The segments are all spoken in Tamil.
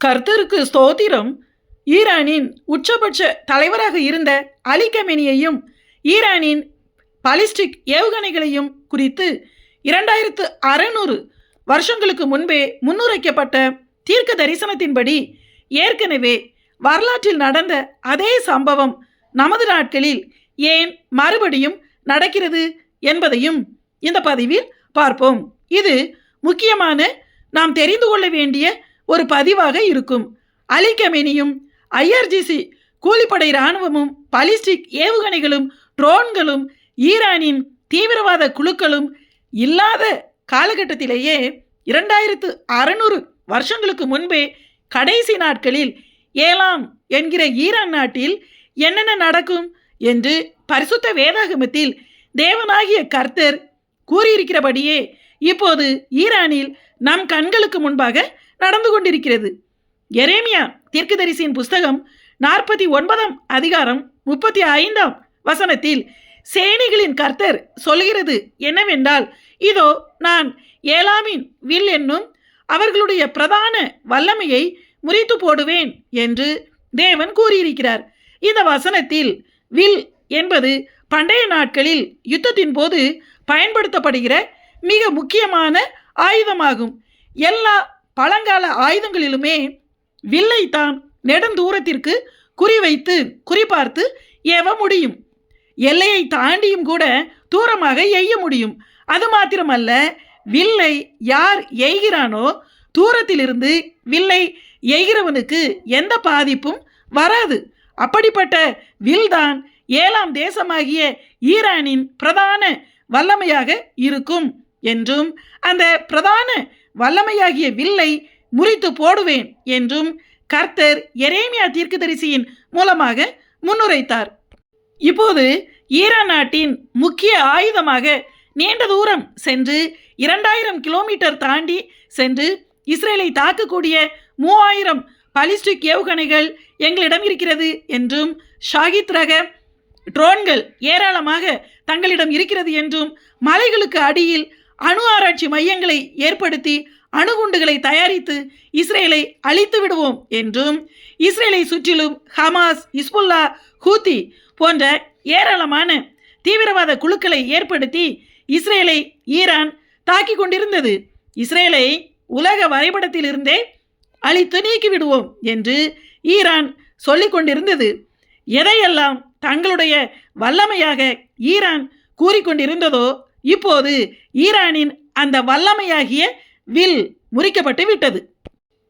கர்த்தருக்கு ஸ்தோத்திரம். ஈரானின் உச்சபட்ச தலைவராக இருந்த அலி கமேனியையும் ஈரானின் பாலிஸ்டிக் ஏவுகணைகளையும் குறித்து 2600 வருஷங்களுக்கு முன்பே முன்னுரைக்கப்பட்ட தீர்க்க தரிசனத்தின்படி ஏற்கனவே வரலாற்றில் நடந்த அதே சம்பவம் நமது நாட்களில் ஏன் மறுபடியும் நடக்கிறது என்பதையும் இந்த பதிவில் பார்ப்போம். இது முக்கியமான நாம் தெரிந்து கொள்ள வேண்டிய ஒரு பதிவாக இருக்கும். அலி கமேனியும் ஐஆர்ஜிசி கூலிப்படை இராணுவமும் பாலிஸ்டிக் ஏவுகணைகளும் ட்ரோன்களும் ஈரானின் தீவிரவாத குழுக்களும் இல்லாத காலகட்டத்திலேயே 2600 வருஷங்களுக்கு முன்பே கடைசி நாட்களில் ஏலாம் என்கிற ஈரான் நாட்டில் என்னென்ன நடக்கும் என்று பரிசுத்த வேதாகமத்தில் தேவனாகிய கர்த்தர் கூறியிருக்கிறபடியே இப்போது ஈரானில் நம் கண்களுக்கு முன்பாக நடந்து கொண்டிருக்கிறது. எரேமியா தீர்க்கதரிசியின் புஸ்தகம் 49ஆம் அதிகாரம் 35ஆம் வசனத்தில் சேனைகளின் கர்த்தர் சொல்கிறது என்னவென்றால், இதோ நான் ஏலாமின் வில் என்னும் அவர்களுடைய பிரதான வல்லமையை முறித்து போடுவேன் என்று தேவன் கூறியிருக்கிறார். இந்த வசனத்தில் வில் என்பது பண்டைய நாட்களில் யுத்தத்தின் போது பயன்படுத்தப்படுகிற மிக முக்கியமான ஆயுதமாகும். எல்லா பழங்கால ஆயுதங்களிலுமே வில்லைத்தான் நெடுந்தூரத்திற்கு குறிவைத்து குறிபார்த்து ஏவ முடியும். எல்லையை தாண்டியும் கூட தூரமாக எய்ய முடியும். அது மாத்திரமல்ல, வில்லை யார் எய்கிறானோ தூரத்திலிருந்து வில்லை எய்கிறவனுக்கு எந்த பாதிப்பும் வராது. அப்படிப்பட்ட வில்தான் ஏலாம் தேசமாகிய ஈரானின் பிரதான வல்லமையாக இருக்கும் என்றும் அந்த பிரதான வல்லமையாகிய வில்லை முறித்து போடுவேன் என்றும் கர்த்தர் எரேமியா தீர்க்கதரிசியின் மூலமாக முன்னுரைத்தார். இப்போது ஈரான் நாட்டின் முக்கிய ஆயுதமாக நீண்ட தூரம் சென்று 2000 கிலோமீட்டர் தாண்டி சென்று இஸ்ரேலை தாக்கக்கூடிய 3000 பாலிஸ்டிக் ஏவுகணைகள் எங்களிடம் இருக்கிறது என்றும் ஷாகித் ரக ட்ரோன்கள் ஏராளமாக தங்களிடம் இருக்கிறது என்றும் மலைகளுக்கு அடியில் அணு ஆராய்ச்சி மையங்களை ஏற்படுத்தி அணுகுண்டுகளை தயாரித்து இஸ்ரேலை அழித்து விடுவோம் என்றும் இஸ்ரேலை சுற்றிலும் ஹமாஸ், இஸ்புல்லா, ஹூத்தி போன்ற ஏராளமான தீவிரவாத குழுக்களை ஏற்படுத்தி இஸ்ரேலை ஈரான் தாக்கி கொண்டிருந்தது. இஸ்ரேலை உலக வரைபடத்திலிருந்தே அழித்து நீக்கிவிடுவோம் என்று ஈரான் சொல்லிக் கொண்டிருந்தது. எதையெல்லாம் தங்களுடைய வல்லமையாக ஈரான் கூறிக்கொண்டிருந்ததோ இப்போது ஈரானின் அந்த வல்லமையாகிய வில் முறிக்கப்பட்டு விட்டது.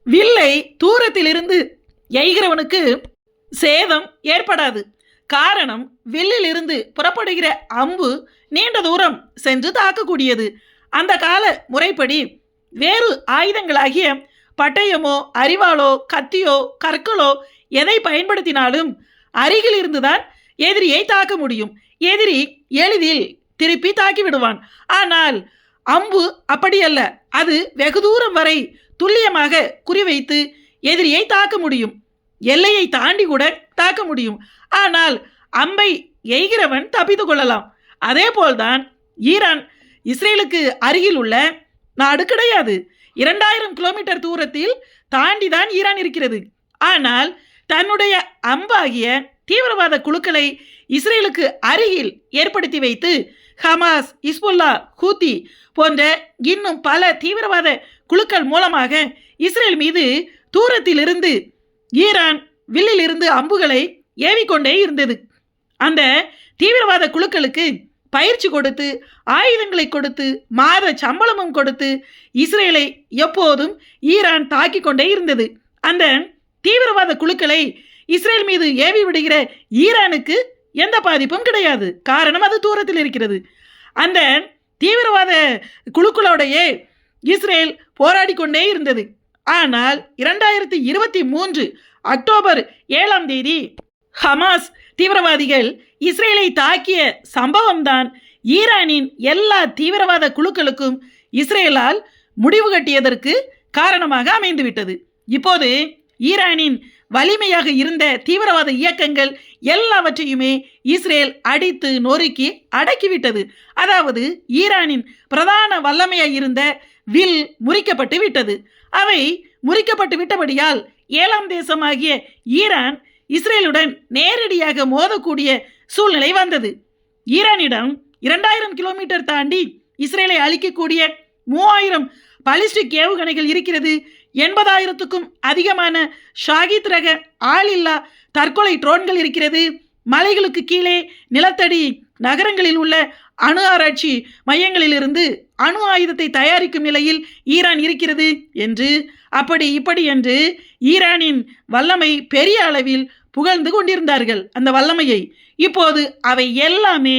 வில்லை தூரத்திலிருந்து எய்கிறவனுக்கு சேதம் ஏற்படாது. காரணம், வில்லில் இருந்து புறப்படுகிற அம்பு நீண்ட தூரம் சென்று தாக்கக்கூடியது. அந்த கால முறைப்படி வேறு ஆயுதங்களாகிய பட்டயமோ அரிவாளோ கத்தியோ கற்களோ எதை பயன்படுத்தினாலும் அருகில் இருந்துதான் எதிரியை தாக்க முடியும். எதிரி எளிதில் திருப்பி தாக்கி விடுவான். ஆனால் அம்பு அப்படியல்ல. அது வெகு தூரம் வரை துல்லியமாக குறிவைத்து எதிரியை தாக்க முடியும். எல்லையை தாண்டி கூட தாக்க முடியும். ஆனால் அம்பை எய்கிறவன் தப்பித்து கொள்ளலாம். அதே போல்தான் ஈரான் இஸ்ரேலுக்கு அருகில் உள்ள நாடு கிடையாது. 2000 கிலோமீட்டர் தூரத்தில் தாண்டிதான் ஈரான் இருக்கிறது. ஆனால் தன்னுடைய அம்பாகிய தீவிரவாத குழுக்களை இஸ்ரேலுக்கு அருகில் ஏற்படுத்தி வைத்து ஹமாஸ், இஸ்புல்லா, ஹூத்தி போன்ற இன்னும் பல தீவிரவாத குழுக்கள் மூலமாக இஸ்ரேல் மீது தூரத்திலிருந்து ஈரான் வில்லில் இருந்து அம்புகளை ஏவிக்கொண்டே இருந்தது. அந்த தீவிரவாத குழுக்களுக்கு பயிற்சி கொடுத்து ஆயுதங்களை கொடுத்து மாத சம்பளமும் கொடுத்து இஸ்ரேலை எப்போதும் ஈரான் தாக்கி கொண்டே இருந்தது. அந்த தீவிரவாத குழுக்களை இஸ்ரேல் மீது ஏவி விடுகிற ஈரானுக்கு எந்த பாதிப்பும் கிடையாது. காரணம், அது தூரத்தில் இருக்கிறது. அந்த தீவிரவாத குழுக்களோடையே இஸ்ரேல் போராடி கொண்டே இருந்தது. ஆனால் 2023 அக்டோபர் 7ஆம் தேதி ஹமாஸ் தீவிரவாதிகள் இஸ்ரேலை தாக்கிய சம்பவம்தான் ஈரானின் எல்லா தீவிரவாத குழுக்களுக்கும் இஸ்ரேலால் முடிவு கட்டியதற்கு காரணமாக அமைந்துவிட்டது. இப்போது ஈரானின் வலிமையாக இருந்த தீவிரவாத இயக்கங்கள் எல்லாவற்றையுமே இஸ்ரேல் அடித்து நொறுக்கி அடக்கிவிட்டது. அதாவது ஈரானின் பிரதான வல்லமையாக இருந்த வில் முறிக்கப்பட்டு விட்டது. அவை முறிக்கப்பட்டு விட்டபடியால் 7ஆம் தேசமாகிய ஈரான் இஸ்ரேலுடன் நேரடியாக மோதக்கூடிய சூழ்நிலை வந்தது. ஈரானிடம் 2000 கிலோமீட்டர் தாண்டி இஸ்ரேலை அழிக்கக்கூடிய 3000 பாலிஸ்டிக் ஏவுகணைகள் இருக்கிறது. 80,000க்கும் அதிகமான ஷாகித் ரக ஆளில்லா தற்கொலை ட்ரோன்கள் இருக்கிறது. மலைகளுக்கு கீழே நிலத்தடி நகரங்களில் உள்ள அணு ஆராய்ச்சி மையங்களிலிருந்து அணு ஆயுதத்தை தயாரிக்கும் நிலையில் ஈரான் இருக்கிறது என்று அப்படி இப்படி என்று ஈரானின் வல்லமை பெரிய அளவில் புகழ்ந்து கொண்டிருந்தார்கள். அந்த வல்லமையை இப்போது அவை எல்லாமே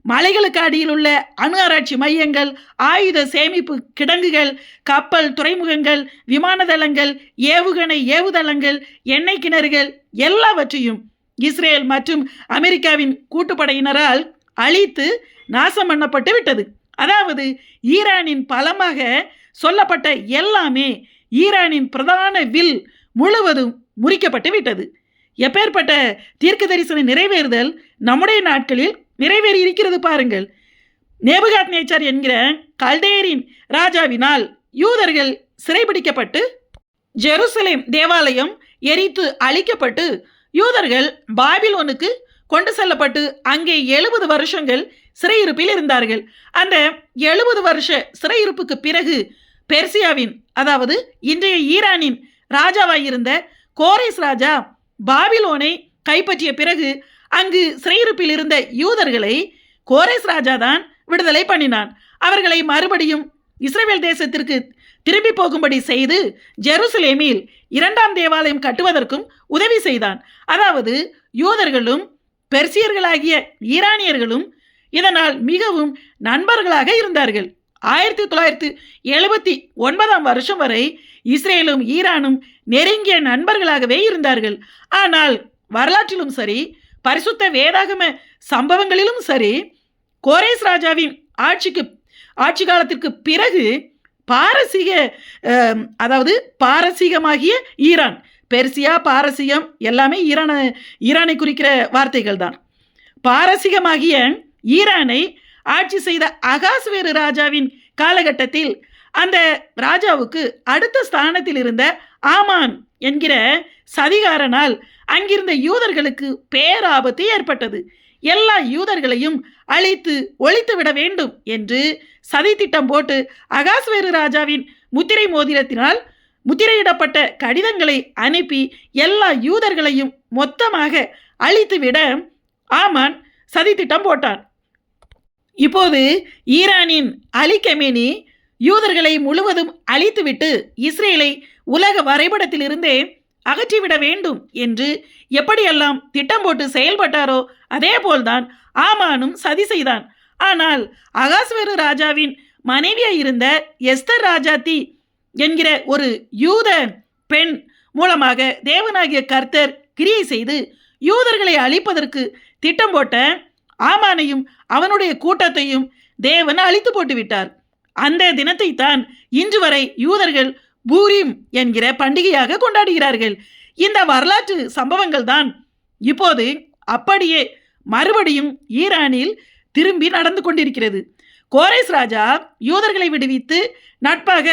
மலைகளுக்கு அடியில் உள்ள அணு ஆராய்ச்சி மையங்கள், ஆயுத சேமிப்பு கிடங்குகள், கப்பல் துறைமுகங்கள், விமான தளங்கள், ஏவுகணை ஏவுதளங்கள், எண்ணெய் கிணறுகள் எல்லாவற்றையும் இஸ்ரேல் மற்றும் அமெரிக்காவின் கூட்டுப்படையினரால் அழித்து நாசம் பண்ணப்பட்டு விட்டது. அதாவது ஈரானின் பலமாக சொல்லப்பட்ட எல்லாமே ஈரானின் பிரதான வில் முழுவதும் முறிக்கப்பட்டு விட்டது. எப்பேற்பட்ட தீர்க்க தரிசன நிறைவேறுதல் நம்முடைய நாட்களில் நிறைவேறி இருக்கிறது பாருங்கள். நேபுகாத்நேச்சார் என்கிற கல்தேயரின் ராஜாவினால் யூதர்கள் சிறைபிடிக்கப்பட்டு ஜெருசலேம் தேவாலயம் எரித்து அழிக்கப்பட்டு யூதர்கள் பாபிலோனுக்கு கொண்டு செல்லப்பட்டு அங்கே 70 வருஷங்கள் சிறையிருப்பில் இருந்தார்கள். அந்த 70 வருஷ சிறையிருப்புக்கு பிறகு பெர்சியாவின், அதாவது இன்றைய ஈரானின் ராஜாவாயிருந்த கோரேஸ் ராஜா பாபிலோனை கைப்பற்றிய பிறகு அங்கு சிறையிருப்பில் இருந்த யூதர்களை கோரேஸ் ராஜா தான் விடுதலை பண்ணினான். அவர்களை மறுபடியும் இஸ்ரவேல் தேசத்திற்கு திரும்பி போகும்படி செய்து ஜெருசலேமில் 2ஆம் தேவாலயம் கட்டுவதற்கும் உதவி செய்தான். அதாவது யூதர்களும் பெர்சியர்களாகிய ஈரானியர்களும் இதனால் மிகவும் நண்பர்களாக இருந்தார்கள். 1979ஆம் வருஷம் வரை இஸ்ரேலும் ஈரானும் நெருங்கிய நண்பர்களாகவே இருந்தார்கள். ஆனால் வரலாற்றிலும் சரி, பரிசுத்த வேதாகம சம்பவங்களிலும் சரி, கோரேஸ் ராஜாவின் ஆட்சி காலத்திற்கு பிறகு பாரசீகமாகிய ஈரான், பெர்சியா, பாரசீகம் எல்லாமே ஈரானை குறிக்கிற வார்த்தைகள் தான். பாரசீகமாகிய ஈரானை ஆட்சி செய்த அகாஸ்வேரு ராஜாவின் காலகட்டத்தில் அந்த ராஜாவுக்கு அடுத்த ஸ்தானத்தில் இருந்த ஆமான் என்கிற சதிகாரனால் அங்கிருந்த யூதர்களுக்கு பேராபத்து ஏற்பட்டது. எல்லா யூதர்களையும் அழித்து ஒழித்து விட வேண்டும் என்று சதி திட்டம் போட்டு அகாஸ்வேரு ராஜாவின் முத்திரை மோதிரத்தினால் முத்திரையிடப்பட்ட கடிதங்களை அனுப்பி எல்லா யூதர்களையும் மொத்தமாக அழித்துவிட ஆமான் சதி திட்டம் போட்டான். இப்போது ஈரானின் அலி கமேனி யூதர்களை முழுவதும் அழித்துவிட்டு இஸ்ரேலை உலக வரைபடத்திலிருந்தே அகற்றிவிட வேண்டும் என்று எப்படியெல்லாம் திட்டம் போட்டு செயல்பட்டாரோ அதே போல்தான் ஆமானும் சதி செய்தான். ஆனால் அகாஸ்வேரு ராஜாவின் மனைவியாக இருந்த எஸ்தர் ராஜாத்தி என்கிற ஒரு யூத பெண் மூலமாக தேவனாகிய கர்த்தர் கிரியை செய்து யூதர்களை அழிப்பதற்கு திட்டம் போட்ட ஆமானையும் அவனுடைய கூட்டத்தையும் தேவன் அழித்து போட்டு விட்டார். அந்த தினத்தை தான் இன்று வரை யூதர்கள் பூரீம் என்கிற பண்டிகையாக கொண்டாடுகிறார்கள். இந்த வரலாற்று சம்பவங்கள் தான் இப்போது அப்படியே மறுபடியும் ஈரானில் திரும்பி நடந்து கொண்டிருக்கிறது. கோரேஸ் ராஜா யூதர்களை விடுவித்து நட்பாக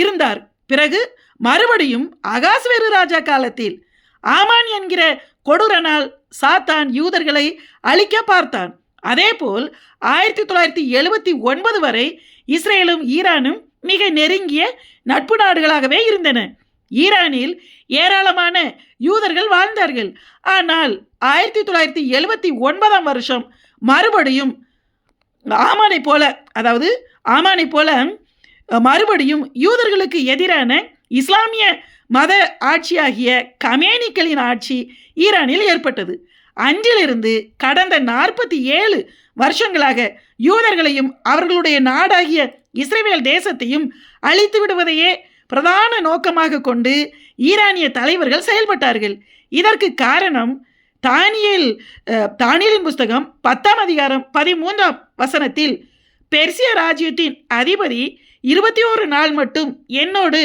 இருந்தார். பிறகு மறுபடியும் அகாஸ்வேரு ராஜா காலத்தில் ஆமான் என்கிற கொடூரனால் சாத்தான் யூதர்களை அழிக்க பார்த்தான். அதேபோல் 1979 வரை இஸ்ரேலும் ஈரானும் மிக நெருங்கிய நட்பு நாடுகளாகவே இருந்தன. ஈரானில் ஏராளமான யூதர்கள் வாழ்ந்தார்கள். ஆனால் 1979ஆம் வருஷம் மறுபடியும் ஆமானை போல மறுபடியும் யூதர்களுக்கு எதிரான இஸ்லாமிய மத ஆட்சியாகிய கமேனிக்களின் ஆட்சி ஈரானில் ஏற்பட்டது. அன்றிலிருந்து கடந்த 47 வருஷங்களாக யூதர்களையும் அவர்களுடைய நாடாகிய இஸ்ரேல் தேசத்தையும் அழித்து விடுவதையே பிரதான நோக்கமாக கொண்டு ஈரானிய தலைவர்கள் செயல்பட்டார்கள். இதற்கு காரணம் தானியேலின் புஸ்தகம் 10ஆம் அதிகாரம் 13ஆம் வசனத்தில் பெர்சிய ராஜ்யத்தின் அதிபதி 21 நாள் மட்டும் என்னோடு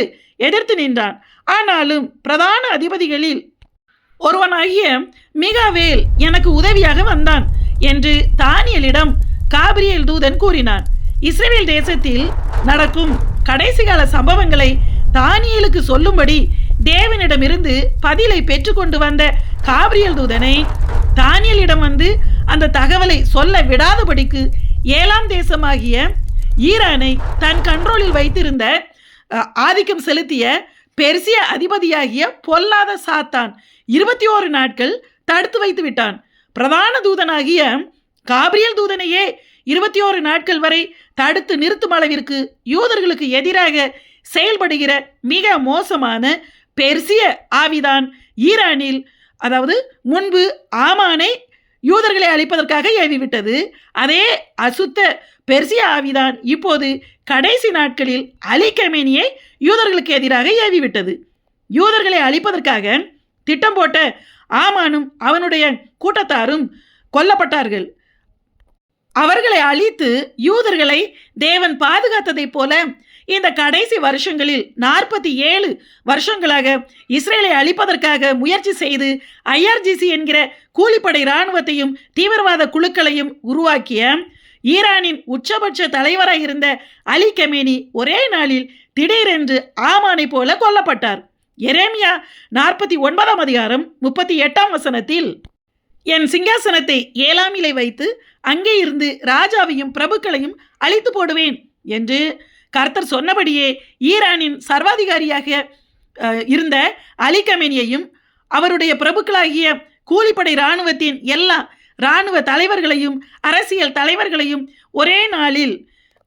எதிர்த்து நின்றான், ஆனாலும் பிரதான அதிபதிகளில் ஒருவனாகிய மிகாவேல் எனக்கு உதவியாக வந்தான் என்று தானியேலிடம் காபிரியேல் தூதன் கூறினான். இஸ்ரேல் தேசத்தில் நடக்கும் கடைசி கால சம்பவங்களை தானியேலுக்கு சொல்லும்படி தேவனிடமிருந்து பதிலை பெற்றுக்கொண்டு வந்த காபிரியல் தூதனை தானியேலிடம் வந்து அந்த தகவலை சொல்ல விடாதபடிக்கு 7ஆம் தேசமாகிய ஈரானை தன் கண்ட்ரோலில் வைத்திருந்த ஆதிக்கம் செலுத்திய பெர்சிய அதிபதியாகிய பொல்லாத சாத்தான் 21 நாட்கள் தடுத்து வைத்து விட்டான். பிரதான தூதனாகிய காபிரியல் தூதனையே 21 நாட்கள் வரை தடுத்து நிறுத்தும் அளவிற்கு யூதர்களுக்கு எதிராக செயல்படுகிற மிக மோசமான பெர்சிய ஆவிதான் ஈரானில், அதாவது முன்பு ஆமானை யூதர்களை அழிப்பதற்காக ஏவிவிட்டது. அதே அசுத்த பெர்சிய ஆவிதான் இப்போது கடைசி நாட்களில் அலி கமேனியை யூதர்களுக்கு எதிராக ஏவிவிட்டது. யூதர்களை அழிப்பதற்காக திட்டம் போட்ட ஆமானும் அவனுடைய கூட்டத்தாரும் கொல்லப்பட்டார்கள். அவர்களை அழித்து யூதர்களை தேவன் பாதுகாத்ததைப் போல இந்த கடைசி வருஷங்களில் 47 வருஷங்களாக இஸ்ரேலை அழிப்பதற்காக முயற்சி செய்து IRGC என்கிற கூலிப்படை இராணுவத்தையும் தீவிரவாத குழுக்களையும் உருவாக்கிய ஈரானின் உச்சபட்ச தலைவராக இருந்த அலி கமேனி ஒரே நாளில் திடீரென்று ஆமானை போல கொல்லப்பட்டார். எரேமியா 49ஆம் அதிகாரம் 38ஆம் வசனத்தில், என் சிங்காசனத்தை ஏலாமிலே வைத்து அங்கே இருந்து ராஜாவையும் பிரபுக்களையும் அழித்து போடுவேன் என்று கர்த்தர் சொன்னபடியே ஈரானின் சர்வாதிகாரியாக இருந்த அலி கமேனியையும் அவருடைய பிரபுக்களாகிய கூலிப்படை இராணுவத்தின் எல்லா இராணுவ தலைவர்களையும் அரசியல் தலைவர்களையும் ஒரே நாளில்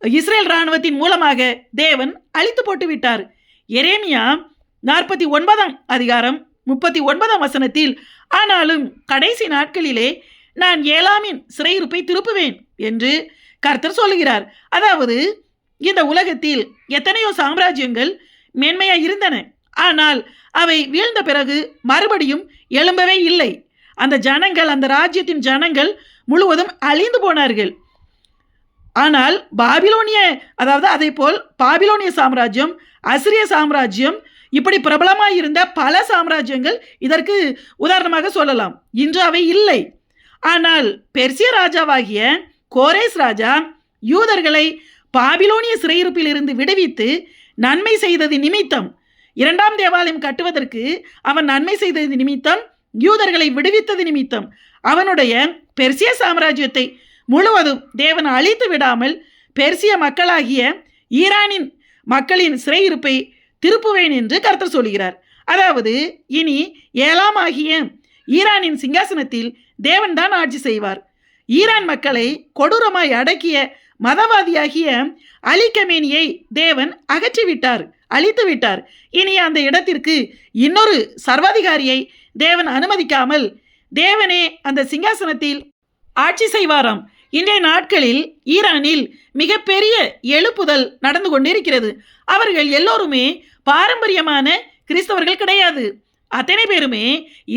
இஸ்ரேல் இராணுவத்தின் மூலமாக தேவன் அழித்து போட்டு விட்டார். எரேமியா 49ஆம் அதிகாரம் 39ஆம் வசனத்தில், ஆனாலும் கடைசி நாட்களிலே நான் ஏலாமின் சிறையிருப்பை திருப்புவேன் என்று கர்த்தர் சொல்லுகிறார். அதாவது இந்த உலகத்தில் எத்தனையோ சாம்ராஜ்யங்கள் மேன்மையாக இருந்தன, ஆனால் அவை வீழ்ந்த பிறகு மறுபடியும் எழும்பவே இல்லை. அந்த ஜனங்கள், அந்த ராஜ்யத்தின் ஜனங்கள் முழுவதும் அழிந்து போனார்கள். ஆனால் அதே போல் பாபிலோனிய சாம்ராஜ்யம், அசிரிய சாம்ராஜ்யம், இப்படி பிரபலமாக இருந்த பல சாம்ராஜ்யங்கள் இதற்கு உதாரணமாக சொல்லலாம். இன்று அவை இல்லை. ஆனால் பெர்சிய ராஜாவாகிய கோரேஸ் ராஜா யூதர்களை பாபிலோனிய சிறையிருப்பில் இருந்து விடுவித்து நன்மை செய்தது நிமித்தம், 2ஆம் தேவாலயம் கட்டுவதற்கு அவன் நன்மை செய்தது நிமித்தம், யூதர்களை விடுவித்தது நிமித்தம் அவனுடைய பெர்சிய சாம்ராஜ்யத்தை முழுவதும் தேவன் அழித்து விடாமல் பெர்சிய மக்களாகிய ஈரானின் மக்களின் சிறையிருப்பை திருப்புவேன் என்று கர்த்தர் சொல்கிறார். அதாவது இனி ஏலாம் ஆகிய ஈரானின் சிங்காசனத்தில் தேவன்தான் ஆட்சி செய்வார். ஈரான் மக்களை கொடூரமாய் அடக்கிய மதவாதியாகிய அலி கமேனியை தேவன் அகற்றிவிட்டார், அழித்து விட்டார். இனி அந்த இடத்திற்கு இன்னொரு சர்வாதிகாரியை தேவன் அனுமதிக்காமல் தேவனே அந்த சிங்காசனத்தில் ஆட்சி செய்வாராம். இன்றைய நாட்களில் ஈரானில் மிகப்பெரிய எழுப்புதல் நடந்து கொண்டிருக்கிறது. அவர்கள் எல்லோருமே பாரம்பரியமான கிறிஸ்தவர்கள் கிடையாது. அத்தனை பேருமே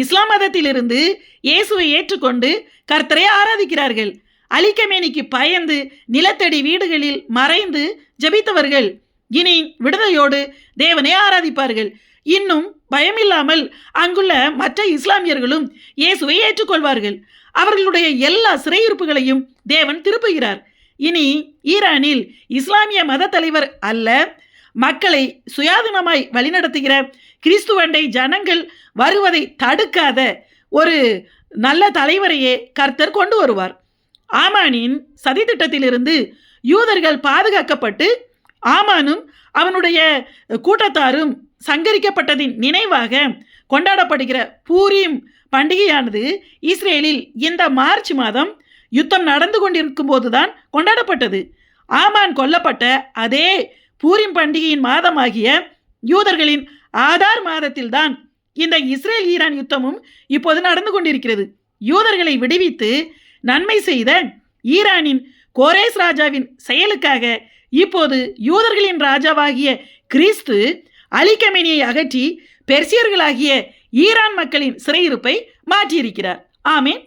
இஸ்லாம் மதத்திலிருந்து இயேசுவை ஏற்றுக்கொண்டு கர்த்தரை ஆராதிக்கிறார்கள். அலி கமேனிக்கு பயந்து நிலத்தடி வீடுகளில் மறைந்து ஜெபித்தவர்கள் இனி விடுதலையோடு தேவனை ஆராதிப்பார்கள். இன்னும் பயமில்லாமல் அங்குள்ள மற்ற இஸ்லாமியர்களும் இயேசுவை ஏற்றுக்கொள்வார்கள். அவர்களுடைய எல்லா சிறையிருப்புகளையும் தேவன் திருப்புகிறார். இனி ஈரானில் இஸ்லாமிய மத தலைவர் அல்ல, மக்களை சுயாதீனமாய் வழிநடத்துகிற கிறிஸ்துவண்டை ஜனங்கள் வருவதை தடுக்காத ஒரு நல்ல தலைவரையே கர்த்தர் கொண்டு வருவார். ஆமானின் சதித்திட்டத்திலிருந்து யூதர்கள் பாதுகாக்கப்பட்டு ஆமானும் அவனுடைய கூட்டத்தாரும் சங்கரிக்கப்பட்டதின் நினைவாக கொண்டாடப்படுகிற பூரீம் பண்டிகையானது இஸ்ரேலில் இந்த மார்ச் மாதம் யுத்தம் நடந்து கொண்டிருக்கும் போதுதான் கொண்டாடப்பட்டது. ஆமான் கொல்லப்பட்ட அதே பூரீம் பண்டிகையின் மாதமாகிய யூதர்களின் ஆதார் மாதத்தில்தான் இந்த இஸ்ரேல் ஈரான் யுத்தமும் இப்போது நடந்து கொண்டிருக்கிறது. யூதர்களை விடுவித்து நன்மை செய்த ஈரானின் கோரேஸ் ராஜாவின் செயலுக்காக இப்போது யூதர்களின் ராஜாவாகிய கிறிஸ்து அலி கமேனியை அகற்றி பெர்சியர்களாகிய ஈரான் மக்களின் சிறையிருப்பை மாற்றியிருக்கிறார். ஆமென்.